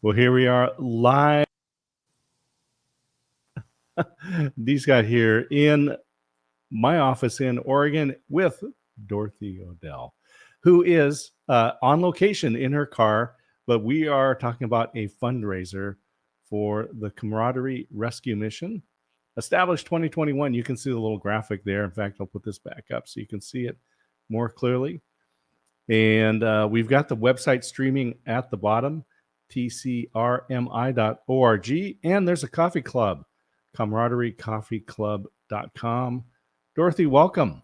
Well, here we are live. These got here in my office in Oregon with Dorothy Odell, who is on location in her car. But we are talking about a fundraiser for the Camaraderie Rescue Mission, established 2021. You can see the little graphic there. In fact, I'll put this back up so you can see it more clearly. And we've got the website streaming at the bottom, tcrmi.org. And there's a coffee club, camaradieriecoffeeclub.com. Dorothy, welcome.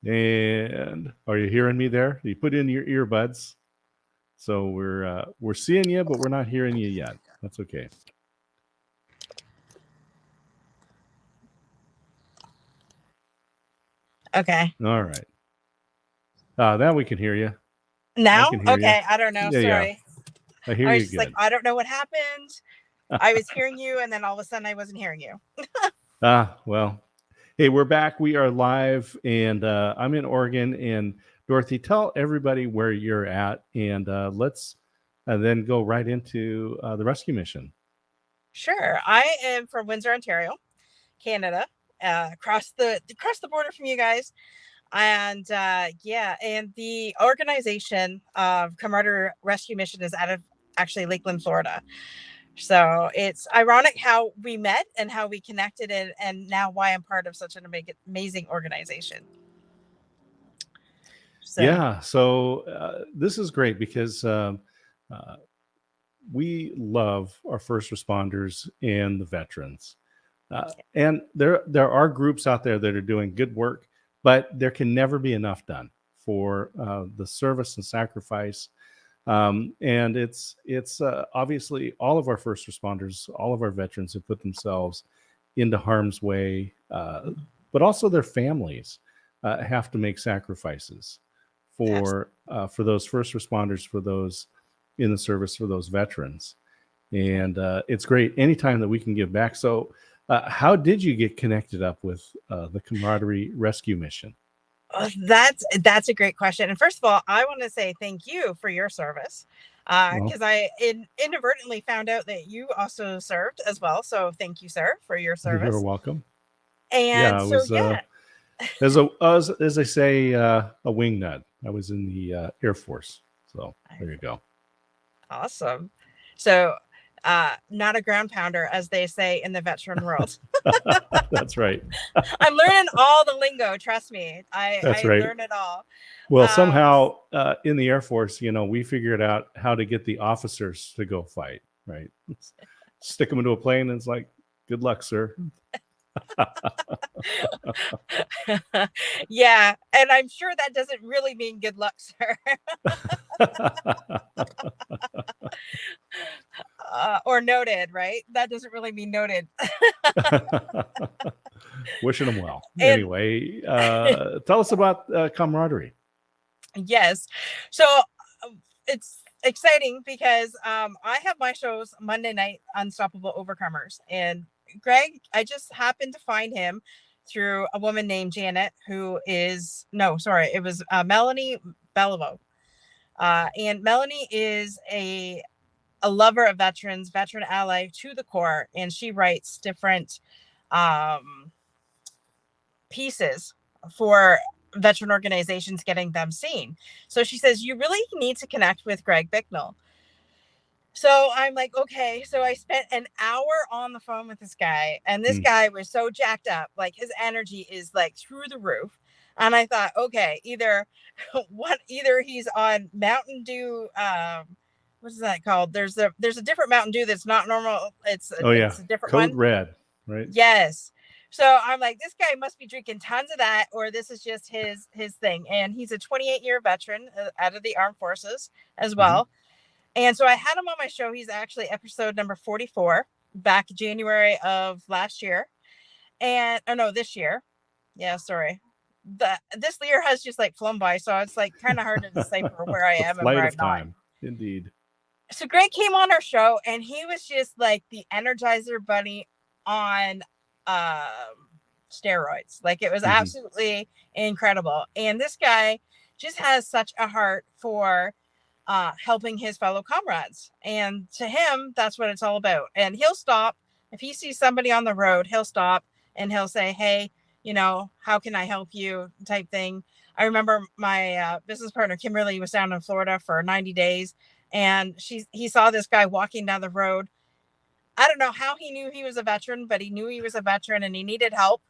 And are you hearing me there? You put in your earbuds. So we're seeing you, but we're not hearing you yet. That's okay. Okay. All right. Now we can hear you. Now? Okay. I don't know. Yeah, sorry. Yeah. I hear I you was just good. like, I don't know what happened. I was hearing you, and then all of a sudden I wasn't hearing you. Well, hey, we're back. We are live, and I'm in Oregon. And Dorothy, tell everybody where you're at, and let's then go right into the rescue mission. Sure. I am from Windsor, Ontario, Canada, across the border from you guys. And and the organization of Camaraderie Rescue Mission is out of actually Lakeland, Florida. So it's ironic how we met and how we connected, and now why I'm part of such an amazing organization. So this is great because we love our first responders and the veterans. And there are groups out there that are doing good work, but there can never be enough done for the service and sacrifice. And it's obviously all of our first responders, all of our veterans have put themselves into harm's way, but also their families have to make sacrifices for those first responders, for those in the service, for those veterans. And it's great anytime that we can give back. So how did you get connected up with the Camaraderie Rescue Mission? That's a great question. And first of all, I want to say thank you for your service, because I inadvertently found out that you also served as well. So thank you, sir, for your service. You're welcome. And as they say, a wing nut. I was in the Air Force. So there you go. Awesome. So not a ground pounder, as they say in the veteran world. That's right. I'm learning all the lingo. Trust me. I learn it all. Well, somehow in the Air Force, we figured out how to get the officers to go fight, right? Stick them into a plane and it's like, good luck, sir. Yeah. And I'm sure that doesn't really mean good luck, sir. Or noted, right? That doesn't really mean noted. Wishing them well. Anyway, tell us about Camaraderie. Yes. So it's exciting because I have my shows Monday night, Unstoppable Overcomers. And Greg, I just happened to find him through a woman named Janet, it was Melanie Beliveau. And Melanie is a lover of veterans, veteran ally to the core, and she writes different pieces for veteran organizations, getting them seen. So she says, you really need to connect with Greg Bicknell. So I'm like, okay. So I spent an hour on the phone with this guy, and this guy was so jacked up. Like, his energy is like through the roof. And I thought, okay, either he's on Mountain Dew. What is that called? There's a different Mountain Dew that's not normal. It's a different Code one. Red, right? Yes. So I'm like, this guy must be drinking tons of that, or this is just his thing. And he's a 28-year veteran out of the armed forces as well. And so I had him on my show. He's actually episode number 44, back January of last year. And this year. Yeah, sorry. This year has just like flown by, so it's like kind of hard to decipher where I am and where I'm not. Indeed. So Greg came on our show, and he was just like the Energizer Bunny on steroids. Like, it was absolutely incredible. And this guy just has such a heart for helping his fellow comrades. And to him, that's what it's all about. And he'll stop. If he sees somebody on the road, he'll stop and he'll say, hey, how can I help you, type thing. I remember my business partner, Kimberly, was down in Florida for 90 days. And he saw this guy walking down the road. I don't know how he knew he was a veteran, but he knew he was a veteran and he needed help.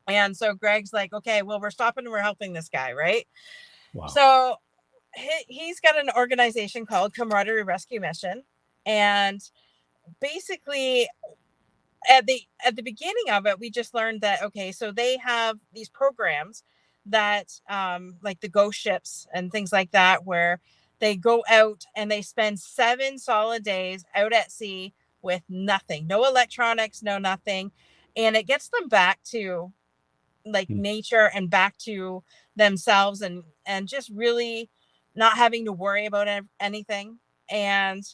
And so Greg's like, okay, well, we're stopping and we're helping this guy, right? Wow. So he's got an organization called Camaraderie Rescue Mission. And basically at the beginning of it, we just learned that, okay, so they have these programs that like the ghost ships and things like that, where they go out and they spend 7 solid days out at sea with nothing, no electronics, no nothing. And it gets them back to like nature and back to themselves, and just really not having to worry about anything. And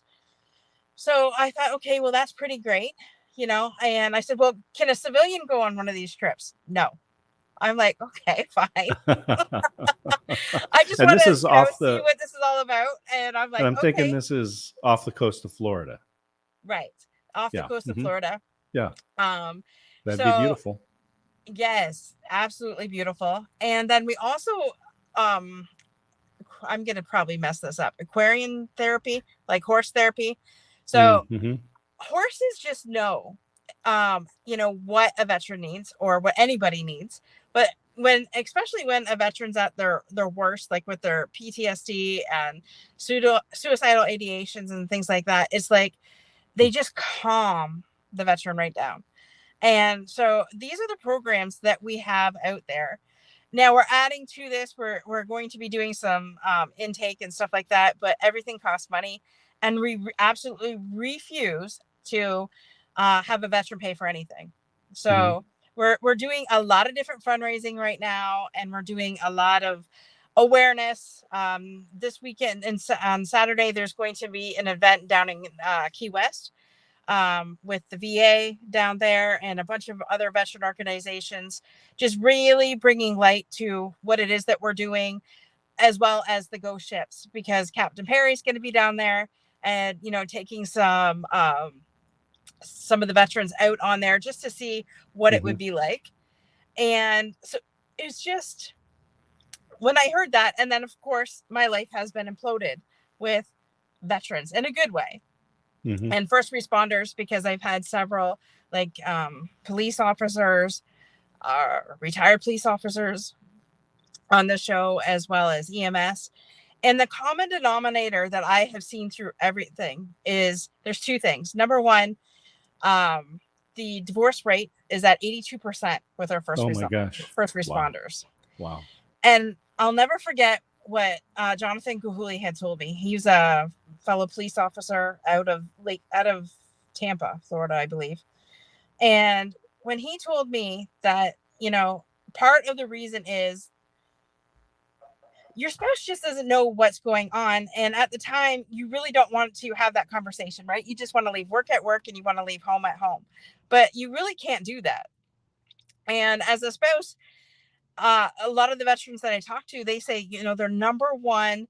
so I thought, okay, well, that's pretty great, and I said, well, can a civilian go on one of these trips? No. I'm like, okay, fine. I just And want this to is off see what this is all about. And I'm like, and I'm okay. thinking this is off the coast of Florida. Right. Off the coast of Florida. Yeah. That'd be beautiful. Yes, absolutely beautiful. And then we also, I'm going to probably mess this up, aquarium therapy, like horse therapy. So horses just know, what a veteran needs or what anybody needs. But especially when a veteran's at their worst, like with their PTSD and suicidal ideations and things like that, it's like they just calm the veteran right down. And so these are the programs that we have out there. Now we're adding to this. We're going to be doing some intake and stuff like that, but everything costs money, and we absolutely refuse to have a veteran pay for anything. So we're doing a lot of different fundraising right now, and we're doing a lot of awareness. This weekend and on Saturday, there's going to be an event down in Key West with the VA down there and a bunch of other veteran organizations, just really bringing light to what it is that we're doing, as well as the ghost ships, because Captain Perry's going to be down there and, taking some of the veterans out on there just to see what it would be like. And so it's just, when I heard that, and then of course my life has been imploded with veterans in a good way. And first responders, because I've had several like police officers, retired police officers on the show, as well as EMS. And the common denominator that I have seen through everything is there's 2 things. Number one, the divorce rate is at 82% with our first responders. Wow. And I'll never forget what Jonathan Guhuli had told me. He's a fellow police officer out of Tampa, Florida, I believe. And when he told me that, part of the reason is your spouse just doesn't know what's going on. And at the time, you really don't want to have that conversation, right? You just want to leave work at work and you want to leave home at home. But you really can't do that. And as a spouse, a lot of the veterans that I talk to, they say, their number one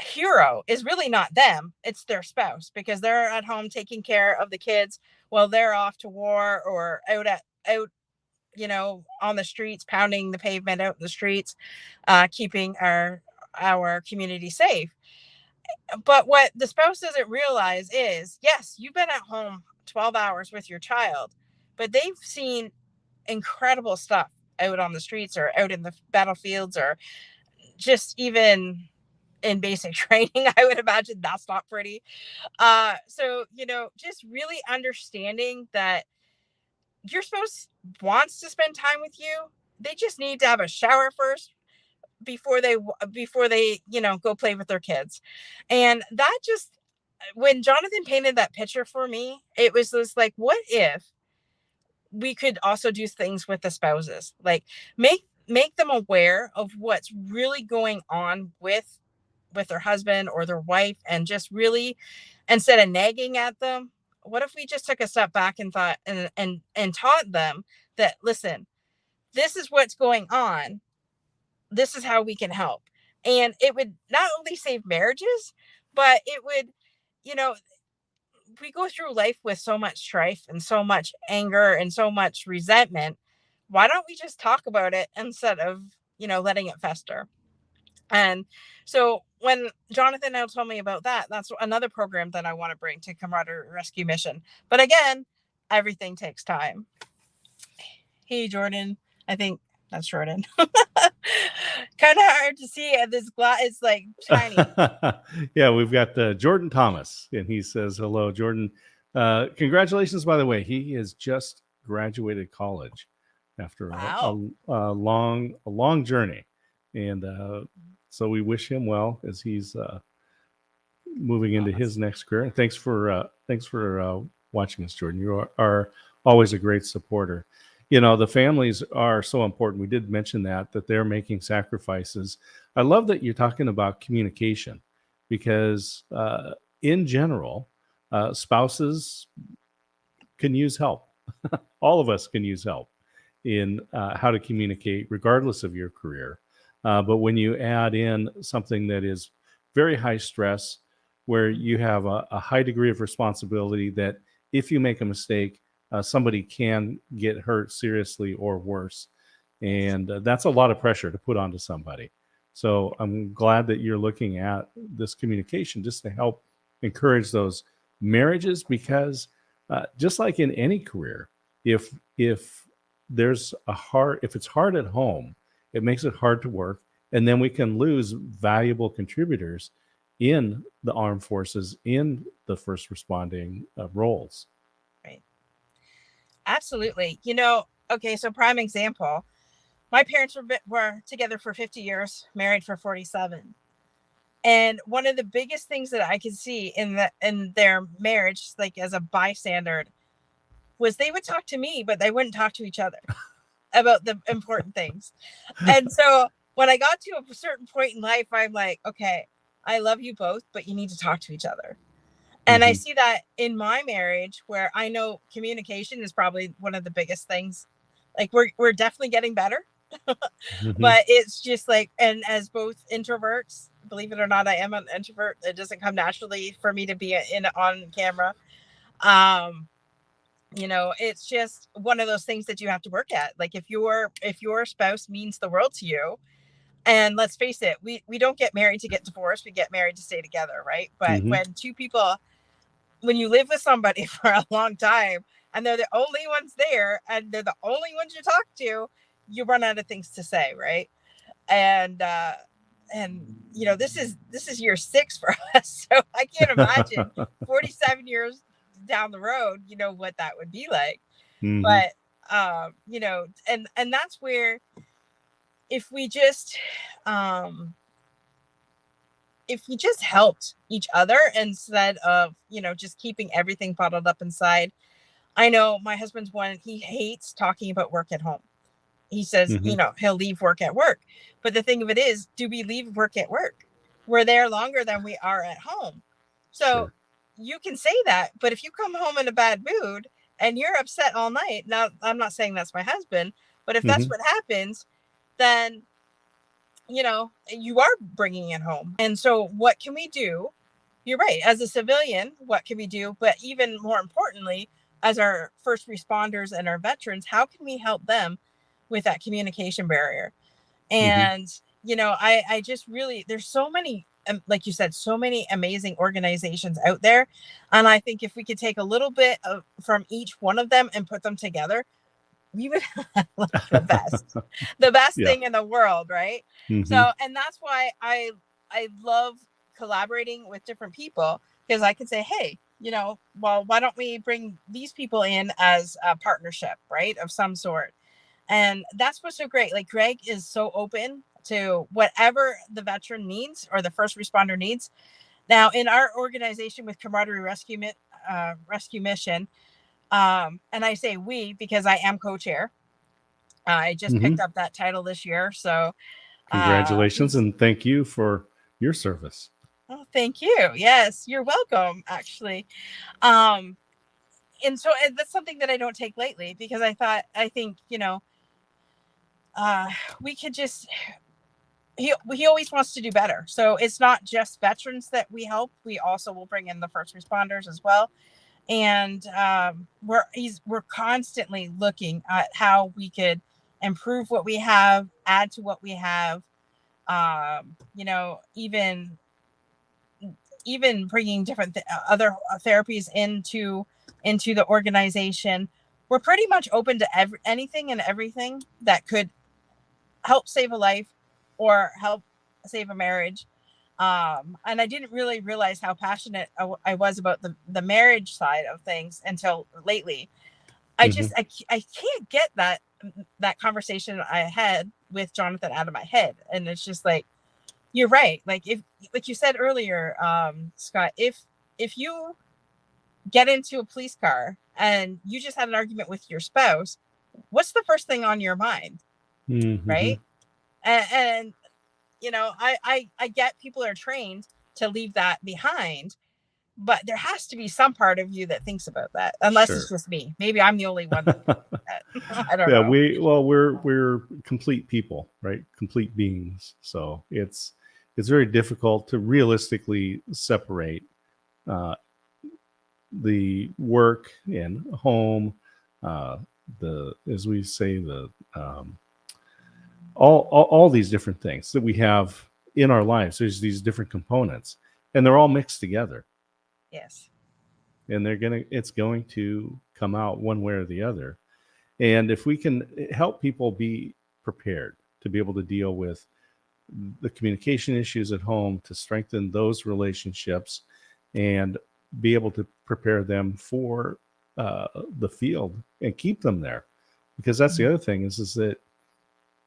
hero is really not them, it's their spouse, because they're at home taking care of the kids while they're off to war or out on the streets, pounding the pavement out in the streets, keeping our community safe. But what the spouse doesn't realize is, yes, you've been at home 12 hours with your child, but they've seen incredible stuff out on the streets or out in the battlefields, or just even in basic training. I would imagine that's not pretty. So, just really understanding that your spouse wants to spend time with you. They just need to have a shower first before they go play with their kids. And that just, when Jonathan painted that picture for me, it was just like, what if we could also do things with the spouses, like make them aware of what's really going on with their husband or their wife, and just really, instead of nagging at them, what if we just took a step back and thought and taught them that, listen, this is what's going on. this is how we can help. And it would not only save marriages, but it would, you know, we go through life with so much strife and so much anger and so much resentment. Why don't we just talk about it instead of, letting it fester? And so when Jonathan now told me about that, that's another program that I want to bring to Camaraderie Rescue Mission. But again, everything takes time. Hey, Jordan. I think that's Jordan. Kind of hard to see. This glass is like tiny. Yeah, we've got Jordan Thomas, and he says, hello, Jordan. Congratulations, by the way. He has just graduated college after Wow. a long journey. And so we wish him well as he's moving into his next career. And thanks for watching us, Jordan. You are always a great supporter. The families are so important. We did mention that they're making sacrifices. I love that you're talking about communication, because in general, spouses can use help. All of us can use help in how to communicate, regardless of your career. But when you add in something that is very high stress, where you have a high degree of responsibility, that if you make a mistake, somebody can get hurt seriously or worse. And that's a lot of pressure to put onto somebody. So I'm glad that you're looking at this communication just to help encourage those marriages, because just like in any career, if there's if it's hard at home, it makes it hard to work. And then we can lose valuable contributors in the armed forces, in the first responding roles. Right. Absolutely. Okay, so prime example. My parents were together for 50 years, married for 47. And one of the biggest things that I could see in their marriage, like as a bystander, was they would talk to me, but they wouldn't talk to each other about the important things. And so when I got to a certain point in life, I'm like, okay, I love you both, but you need to talk to each other. And I see that in my marriage, where I know communication is probably one of the biggest things. Like we're definitely getting better, but it's just like, and as both introverts, believe it or not, I am an introvert. It doesn't come naturally for me to be on camera. It's just one of those things that you have to work at. Like if your spouse means the world to you, and let's face it, we don't get married to get divorced. We get married to stay together, right? But when you live with somebody for a long time and they're the only ones there and they're the only ones you talk to, you run out of things to say, right? And this is year 6 for us, so I can't imagine 47 years down the road, what that would be like. But and that's where, if we just helped each other instead of, just keeping everything bottled up inside. I know my husband's one, he hates talking about work at home. He says, he'll leave work at work. But the thing of it is, do we leave work at work? We're there longer than we are at home. So you can say that, but if you come home in a bad mood and you're upset all night, now I'm not saying that's my husband, but if that's what happens, then you are bringing it home. And so what can we do? You're right. As a civilian, what can we do? But even more importantly, as our first responders and our veterans, how can we help them with that communication barrier? And, I just really, there's so many, like you said, so many amazing organizations out there. And I think if we could take a little bit from each one of them and put them together, we would have the best thing in the world, right? So, and that's why I love collaborating with different people, because I can say, hey, well, why don't we bring these people in as a partnership, right, of some sort? And that's what's so great. Like Greg is so open to whatever the veteran needs or the first responder needs. Now, in our organization with Camaraderie Rescue Mission, and I say we because I am co-chair. I just picked up that title this year. So congratulations, and thank you for your service. Oh, thank you. Yes, you're welcome, actually. And so that's something that I don't take lightly, because I think, we could just, he always wants to do better. So it's not just veterans that we help. We also will bring in the first responders as well. And we're constantly looking at how we could improve what we have, add to what we have. Even bringing different other therapies into the organization. We're pretty much open to anything and everything that could help save a life or help save a marriage. And I didn't really realize how passionate I was about the marriage side of things until lately. I can't get that conversation I had with Jonathan out of my head. And it's just like, you're right. Like you said earlier, Scott, if you get into a police car and you just had an argument with your spouse, what's the first thing on your mind? Right. And I get people are trained to leave that behind, but there has to be some part of you that thinks about that, unless it's just me. Maybe I'm the only one that I don't know. We're complete people, right? Complete beings. So it's very difficult to realistically separate the work and home, as we say, all these different things that we have in our lives. There's these different components, and they're all mixed together. Yes. And it's going to come out one way or the other. And if we can help people be prepared to be able to deal with the communication issues at home, to strengthen those relationships and be able to prepare them for the field and keep them there. Because that's the other thing is that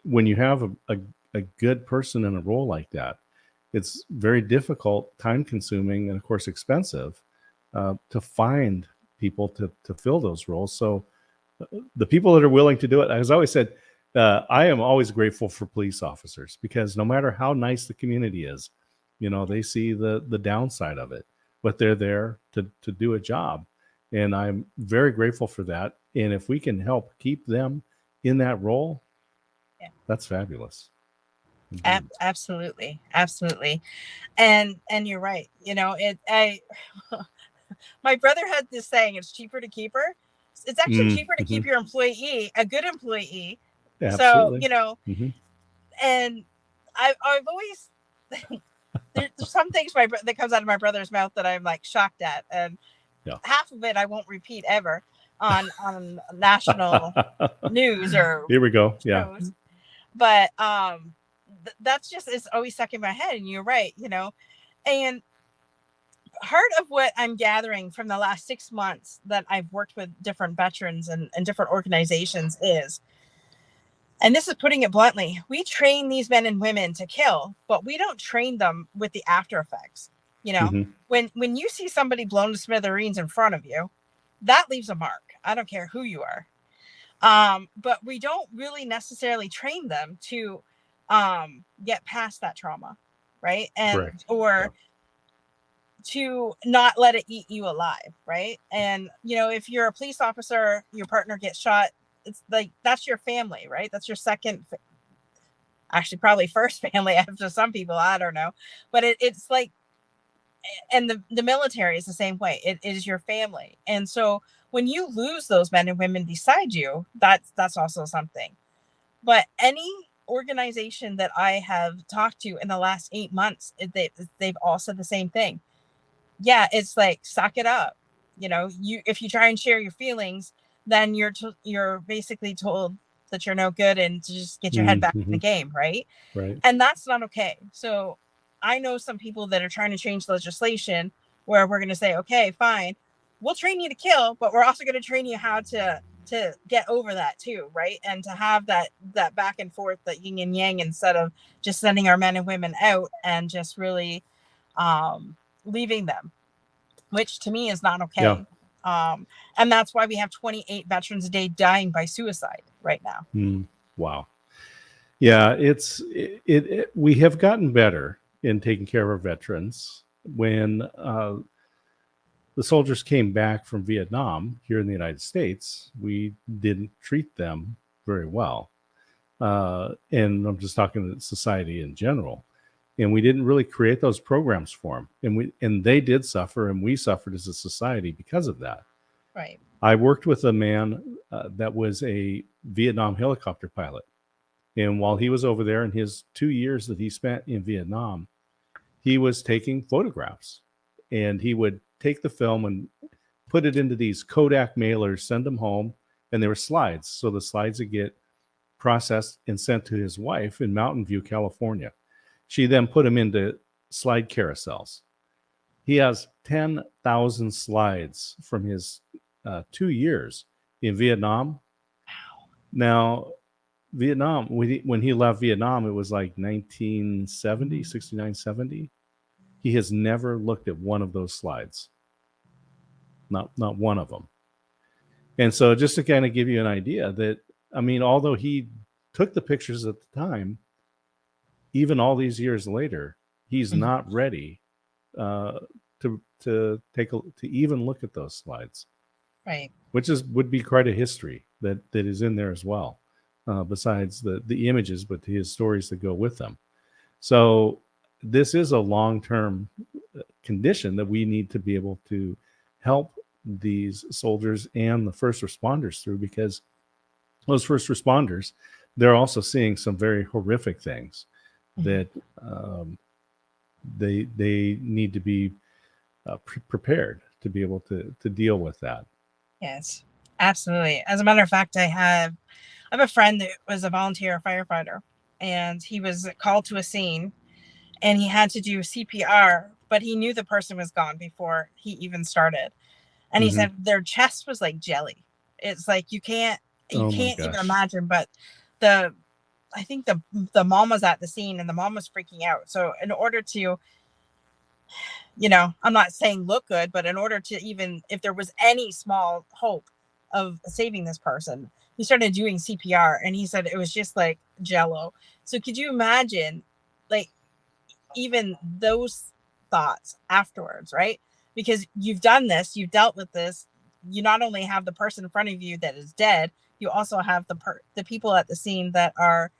when you have a good person in a role like that, it's very difficult, time consuming, and of course expensive to find people to fill those roles. So the people that are willing to do it, as I always said, I am always grateful for police officers, because no matter how nice the community is, they see the downside of it, but they're there to do a job. And I'm very grateful for that. And if we can help keep them in that role, that's fabulous. Absolutely. And you're right. My brother had this saying, it's cheaper to keep her. It's actually cheaper to keep your employee, a good employee. Absolutely. So, and I've always, there's some things that comes out of my brother's mouth that I'm like shocked at. And half of it I won't repeat ever on national news or here we go. shows. Yeah. But that's just, it's always stuck in my head. And you're right, and part of what I'm gathering from the last 6 months that I've worked with different veterans and different organizations is, and this is putting it bluntly, we train these men and women to kill, but we don't train them with the after effects. When you see somebody blown to smithereens in front of you, that leaves a mark. I don't care who you are. But we don't really necessarily train them to get past that trauma, right? And to not let it eat you alive, right? And if you're a police officer, your partner gets shot, it's like that's your family, right? That's your second, actually probably first family after some people, I don't know, but it's like, and the military is the same way. It is your family. And so when you lose those men and women beside you, that's also something. But any organization that I have talked to in the last 8 months, they've all said the same thing. Yeah, it's like, suck it up. If you try and share your feelings, then you're basically told that you're no good and to just get your head back in the game, right? Right. And that's not okay. So I know some people that are trying to change legislation where we're going to say, okay, fine, we'll train you to kill, but we're also going to train you how to get over that too, right? And to have that back and forth, that yin and yang, instead of just sending our men and women out and just really leaving them, which to me is not okay. And that's why we have 28 veterans a day dying by suicide right now. Wow. Yeah, we have gotten better in taking care of our veterans. When the soldiers came back from Vietnam here in the United States, we didn't treat them very well. and I'm just talking society in general. And we didn't really create those programs for them, and they did suffer, and we suffered as a society because of that. Right. I worked with a man that was a Vietnam helicopter pilot, and while he was over there in his 2 years that he spent in Vietnam, he was taking photographs, and he would take the film and put it into these Kodak mailers, send them home, and they were slides. So the slides would get processed and sent to his wife in Mountain View, California. She then put them into slide carousels. He has 10,000 slides from his 2 years in Vietnam. Now, Vietnam, when he left Vietnam, it was like 1970, 69, 70. He has never looked at one of those slides. Not one of them. And so just to kind of give you an idea that, I mean, although he took the pictures at the time, even all these years later, he's not ready to even look at those slides. Right. Which would be quite a history that is in there as well, besides the images, but his stories that go with them. So this is a long-term condition that we need to be able to help these soldiers and the first responders through, because those first responders, they're also seeing some very horrific things that they need to be prepared to be able to deal with that. Yes, absolutely. As a matter of fact, I have a friend that was a volunteer firefighter, and he was called to a scene, and he had to do CPR, but he knew the person was gone before he even started. And he said their chest was like jelly. It's like you can't even imagine. But I think the mom was at the scene, and the mom was freaking out. So in order to, I'm not saying look good, but in order to, even if there was any small hope of saving this person, he started doing CPR, and he said it was just like jello. So could you imagine, like, even those thoughts afterwards, right? Because you've done this, you've dealt with this. You not only have the person in front of you that is dead, you also have the people at the scene that are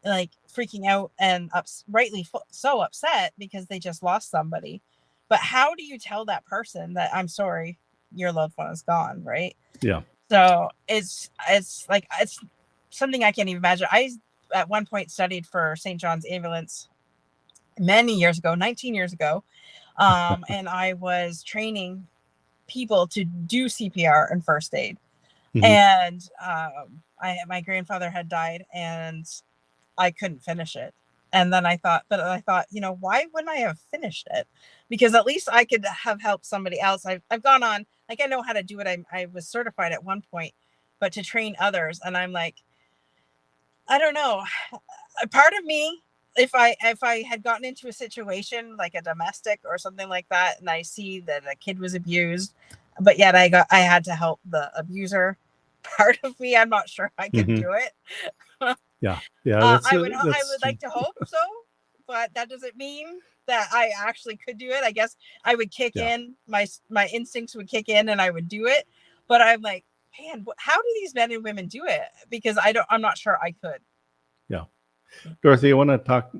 like freaking out and rightly so upset because they just lost somebody. But how do you tell that person that, I'm sorry, your loved one is gone, right? Yeah. So it's something I can't even imagine. I at one point studied for St. John's Ambulance many years ago, 19 years ago. And I was training people to do CPR and first aid. And my grandfather had died, and I couldn't finish it. And then I thought, why wouldn't I have finished it? Because at least I could have helped somebody else. I've gone on, like, I know how to do it. I was certified at one point, but to train others. And I'm like, I don't know. A part of me, if I had gotten into a situation like a domestic or something like that, and I see that a kid was abused, but yet I had to help the abuser, part of me, I'm not sure I could do it. Yeah. I would like to hope so, but that doesn't mean that I actually could do it. I guess I would kick in, my instincts would kick in, and I would do it. But I'm like, man, how do these men and women do it? Because I'm not sure I could. Yeah. Dorothy, I want to talk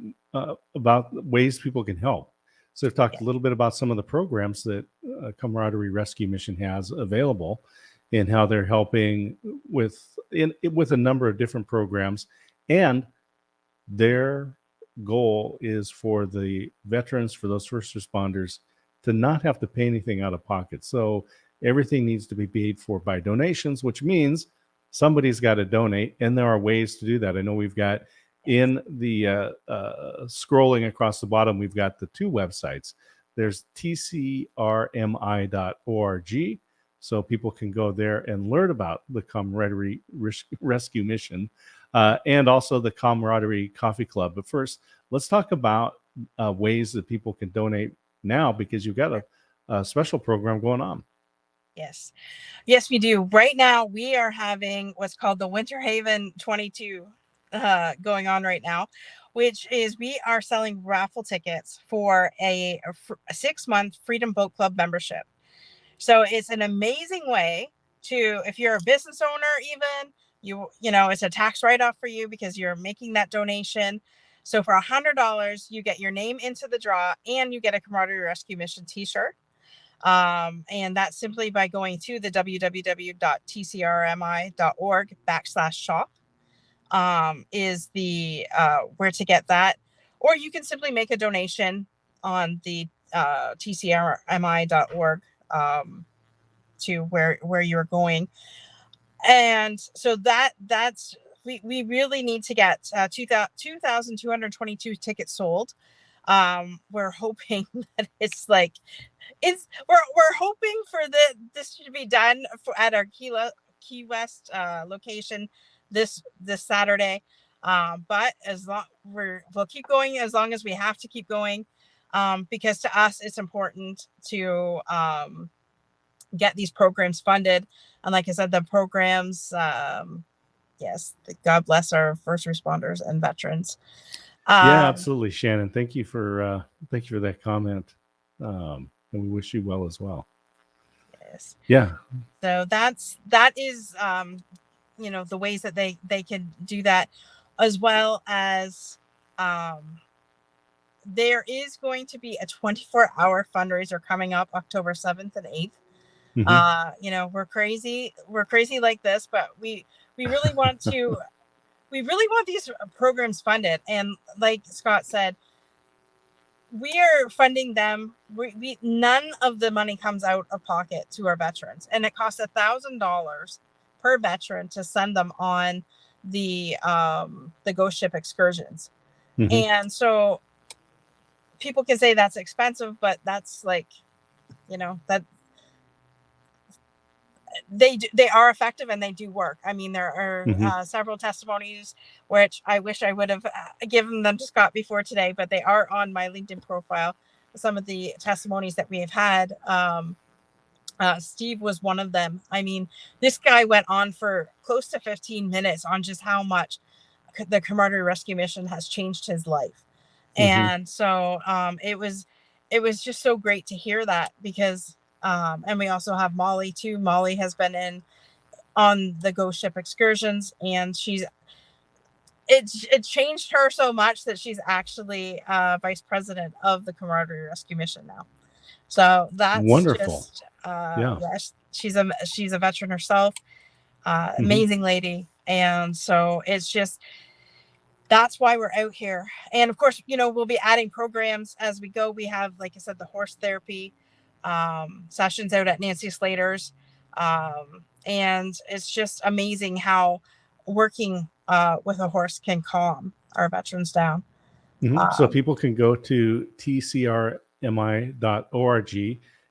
about ways people can help. So I've talked a little bit about some of the programs that Camaraderie Rescue Mission has available, and how they're helping with a number of different programs. And their goal is for the veterans, for those first responders, to not have to pay anything out of pocket. So everything needs to be paid for by donations, which means somebody's got to donate, and there are ways to do that. I know we've got in the scrolling across the bottom, we've got the two websites. There's tcrmi.org, so people can go there and learn about the Camaraderie Rescue Mission, and also the Camaraderie Coffee Club. But first, let's talk about ways that people can donate now, because you've got a special program going on. Yes, we do. Right now, we are having what's called the Winter Haven 22 going on right now, which is we are selling raffle tickets for a 6-month Freedom Boat Club membership. So it's an amazing way to, if you're a business owner, even you know, it's a tax write-off for you because you're making that donation. So for $100, you get your name into the draw and you get a Camaraderie Rescue Mission t-shirt. And that's simply by going to the www.tcrmi.org/shop is the where to get that. Or you can simply make a donation on the tcrmi.org to where you're going. And so that's we really need to get 2,222 tickets sold. We're hoping that it's like we're hoping for this to be done at our Key West location this Saturday. But as long we'll keep going as long as we have to keep going, because to us it's important to get these programs funded. And like I said, the programs, yes, God bless our first responders and veterans. Yeah, absolutely, Shannon. Thank you for that comment, and we wish you well as well. Yes. Yeah. So that is you know, the ways that they can do that, as well as there is going to be a 24-hour fundraiser coming up October 7th and 8th. Mm-hmm. You know, we're crazy like this, but we really want to we really want these programs funded. And like Scott said, we are funding them. We none of the money comes out of pocket to our veterans, and it costs $1,000 per veteran to send them on the ghost ship excursions. Mm-hmm. And so people can say that's expensive, but that's like, you know, that they are effective and they do work. I mean, there are several testimonies, which I wish I would have given them to Scott before today, but they are on my LinkedIn profile. Some of the testimonies that we have had. Steve was one of them. I mean, this guy went on for close to 15 minutes on just how much the Camaraderie Rescue Mission has changed his life. And so it was just so great to hear that, because and we also have Molly too. Molly has been in on the ghost ship excursions, and it changed her so much that she's actually vice president of the Camaraderie Rescue Mission now. So that's wonderful. Just yeah, she's a veteran herself, amazing lady. And so it's just, that's why we're out here. And of course, you know, we'll be adding programs as we go. We have, like I said, the horse therapy sessions out at Nancy Slater's. And it's just amazing how working with a horse can calm our veterans down. So people can go to tcrmi.org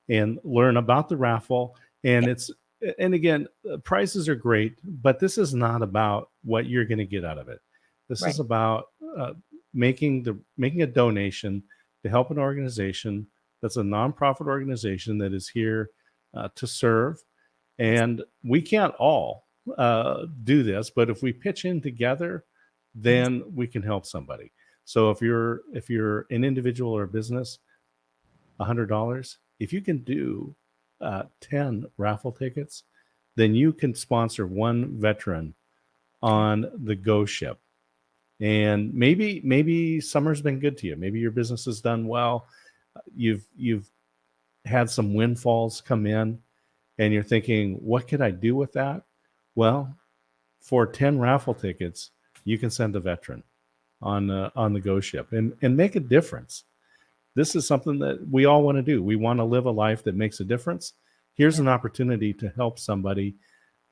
and learn about the raffle. And and again, prices are great, but this is not about what you're going to get out of it. This is about making a donation to help an organization that's a nonprofit organization that is here to serve. And we can't all do this, but if we pitch in together, then we can help somebody. So if you're an individual or a business, $100, if you can do 10 raffle tickets, then you can sponsor one veteran on the ghost ship. And maybe summer's been good to you. Maybe your business has done well. You've had some windfalls come in, and you're thinking, what could I do with that? Well, for 10 raffle tickets, you can send a veteran on the ghost ship and make a difference. This is something that we all want to do. We want to live a life that makes a difference. Here's an opportunity to help somebody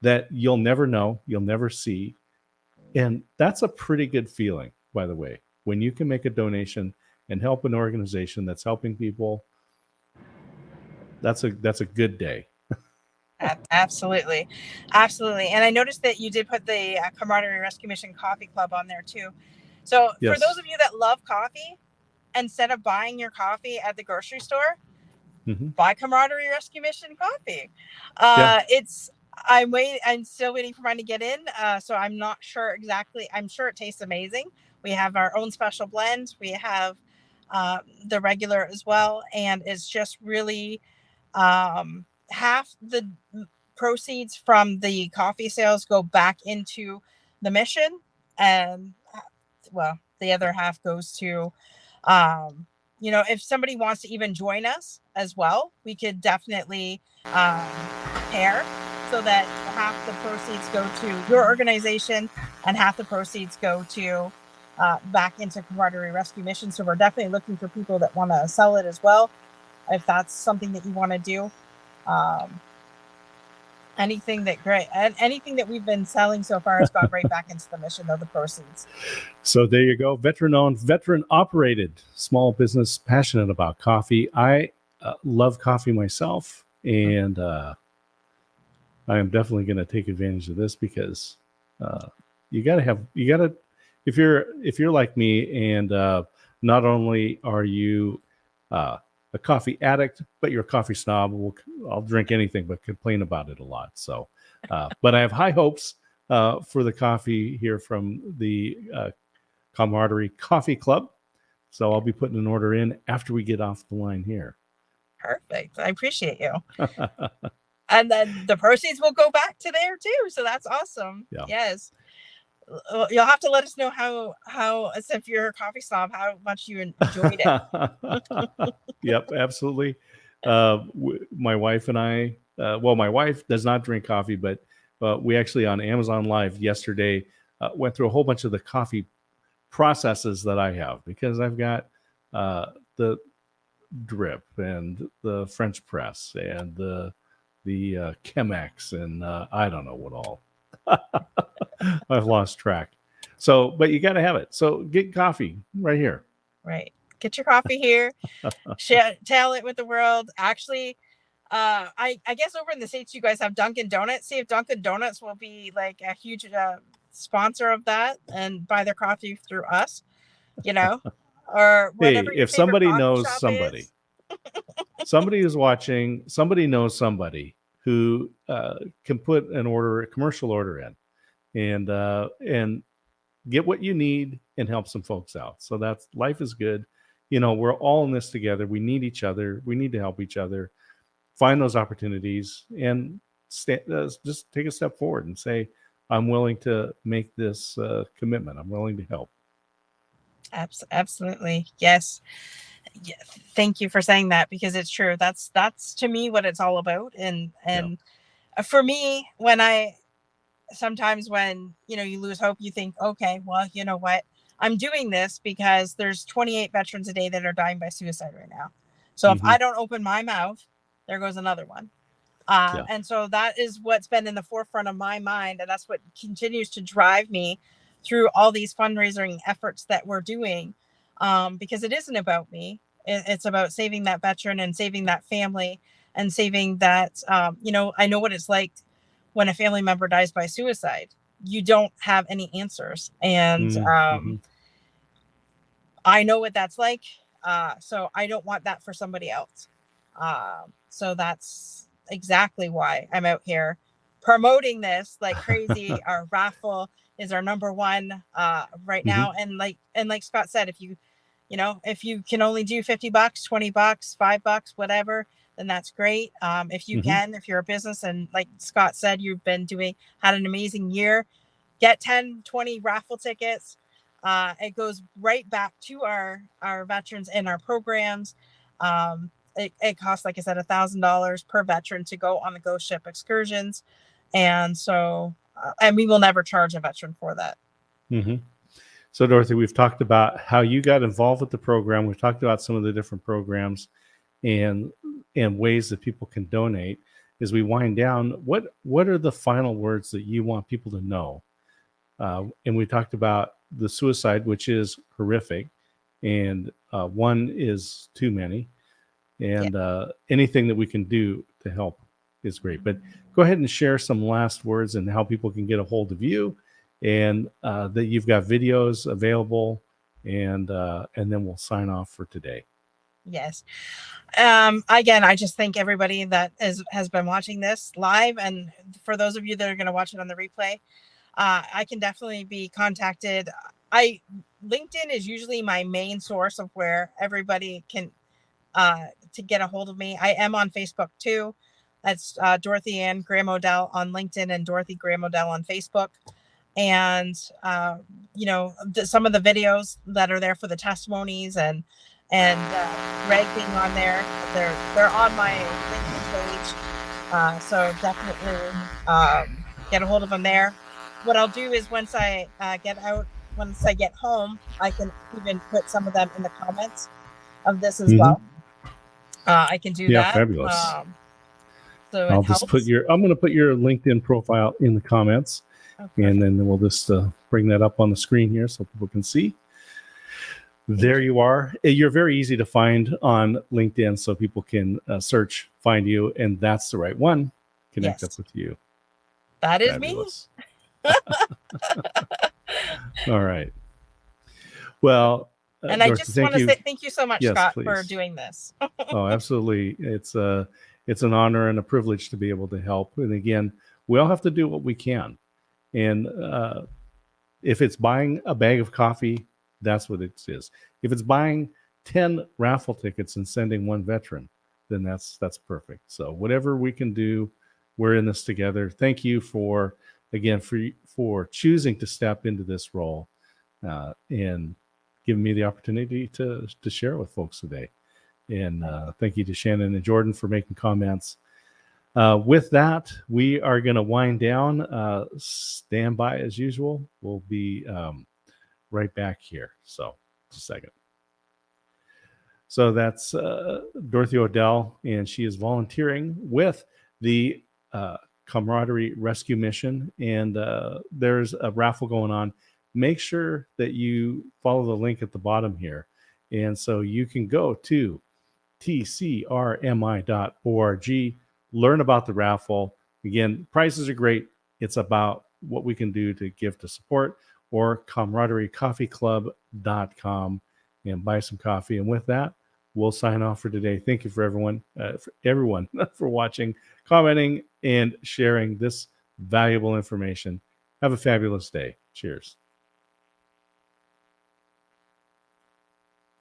that you'll never know, you'll never see. And that's a pretty good feeling, by the way, when you can make a donation and help an organization that's helping people. That's a good day. Absolutely. And I noticed that you did put the Camaraderie Rescue Mission Coffee Club on there too. So for those of you that love coffee, instead of buying your coffee at the grocery store, buy Camaraderie Rescue Mission coffee. I'm still waiting for mine to get in. So I'm not sure exactly. I'm sure it tastes amazing. We have our own special blend. We have the regular as well. And it's just really half the proceeds from the coffee sales go back into the mission, and well, the other half goes to, if somebody wants to even join us as well, we could definitely pair, so that half the proceeds go to your organization and half the proceeds go to back into Camaraderie Rescue Mission. So we're definitely looking for people that want to sell it as well, if that's something that you want to do. Anything that we've been selling so far has gone right back into the mission of the proceeds. So there you go. Veteran-owned, veteran-operated small business, passionate about coffee. I love coffee myself, and I am definitely going to take advantage of this, because you got to, if you're like me, and not only are you a coffee addict, but you're a coffee snob. I'll drink anything but complain about it a lot. So, but I have high hopes for the coffee here from the Camaraderie Coffee Club. So I'll be putting an order in after we get off the line here. Perfect. I appreciate you. And then the proceeds will go back to there too. So that's awesome. Yeah. Yes. You'll have to let us know how, as if you're a coffee snob, how much you enjoyed it. Yep, absolutely. My wife and I, my wife does not drink coffee, but we actually on Amazon Live yesterday went through a whole bunch of the coffee processes that I have, because I've got the drip and the French press and the Chemex and I don't know what all. I've lost track. So, but you got to have it. So get coffee right here. Right. Get your coffee here. Tell it with the world. Actually, I guess over in the States, you guys have Dunkin' Donuts. See if Dunkin' Donuts will be like a huge sponsor of that and buy their coffee through us, or whatever. Hey, if somebody knows somebody, somebody is watching, somebody knows somebody who can put a commercial order in, and get what you need and help some folks out. So that's, life is good. We're all in this together. We need each other. We need to help each other find those opportunities, and just take a step forward and say, I'm willing to make this commitment. I'm willing to help. Absolutely. Yes. Yeah, thank you for saying that, because it's true. That's to me what it's all about. And for me, sometimes when you lose hope, you think, okay, well, you know what, I'm doing this because there's 28 veterans a day that are dying by suicide right now. So if I don't open my mouth, there goes another one. And so that is what's been in the forefront of my mind, and that's what continues to drive me through all these fundraising efforts that we're doing, because it isn't about me. It's about saving that veteran and saving that family, and saving that, I know what it's like when a family member dies by suicide. You don't have any answers. And I know what that's like. So I don't want that for somebody else. So that's exactly why I'm out here promoting this like crazy. Our raffle is our number one right now. And like Scott said, if you can only do $50, $20, $5, whatever, then that's great. If you can, if you're a business, and like Scott said, you've been had an amazing year, get 10, 20 raffle tickets. It goes right back to our veterans and our programs. It costs, like I said, $1,000 per veteran to go on the ghost ship excursions. And so, and we will never charge a veteran for that. So Dorothy, we've talked about how you got involved with the program. We've talked about some of the different programs and ways that people can donate. As we wind down, what are the final words that you want people to know? And we talked about the suicide, which is horrific, and one is too many, and anything that we can do to help is great. But go ahead and share some last words and how people can get a hold of you, and that you've got videos available, and then we'll sign off for today. Yes. Again, I just thank everybody that has been watching this live, and for those of you that are going to watch it on the replay, I can definitely be contacted. LinkedIn is usually my main source of where everybody can to get a hold of me. I am on Facebook too. That's Dorothy Ann Graham Odell on LinkedIn and Dorothy Graham Odell on Facebook. And some of the videos that are there for the testimonies and Greg being on there, they're on my LinkedIn page. So definitely get a hold of them there. What I'll do is once I get home, I can even put some of them in the comments of this as well. I can do that. Fabulous. So I'm going to put your LinkedIn profile in the comments, and then we'll just bring that up on the screen here so people can see. There you are. You're very easy to find on LinkedIn, so people can search, find you, and that's the right one. Connect up with you. That is Fabulous. Me. All right. Well, and I just want to say thank you so much, Scott, for doing this. Oh, absolutely. It's an honor and a privilege to be able to help. And again, we all have to do what we can. And if it's buying a bag of coffee, that's what it is. If it's buying 10 raffle tickets and sending one veteran, then that's perfect. So whatever we can do, we're in this together. Thank you for choosing to step into this role and giving me the opportunity to share with folks today. And thank you to Shannon and Jordan for making comments. With that, we are going to wind down. Stand by as usual. We'll be right back here. So just a second. So that's Dorothy Odell, and she is volunteering with the Camaraderie Rescue Mission. And there's a raffle going on. Make sure that you follow the link at the bottom here. And so you can go to tcrmi.org, learn about the raffle. Again, prices are great. It's about what we can do to give to support, or CamaraderieCoffeeClub.com and buy some coffee. And with that, we'll sign off for today. Thank you for everyone for watching, commenting, and sharing this valuable information. Have a fabulous day. Cheers.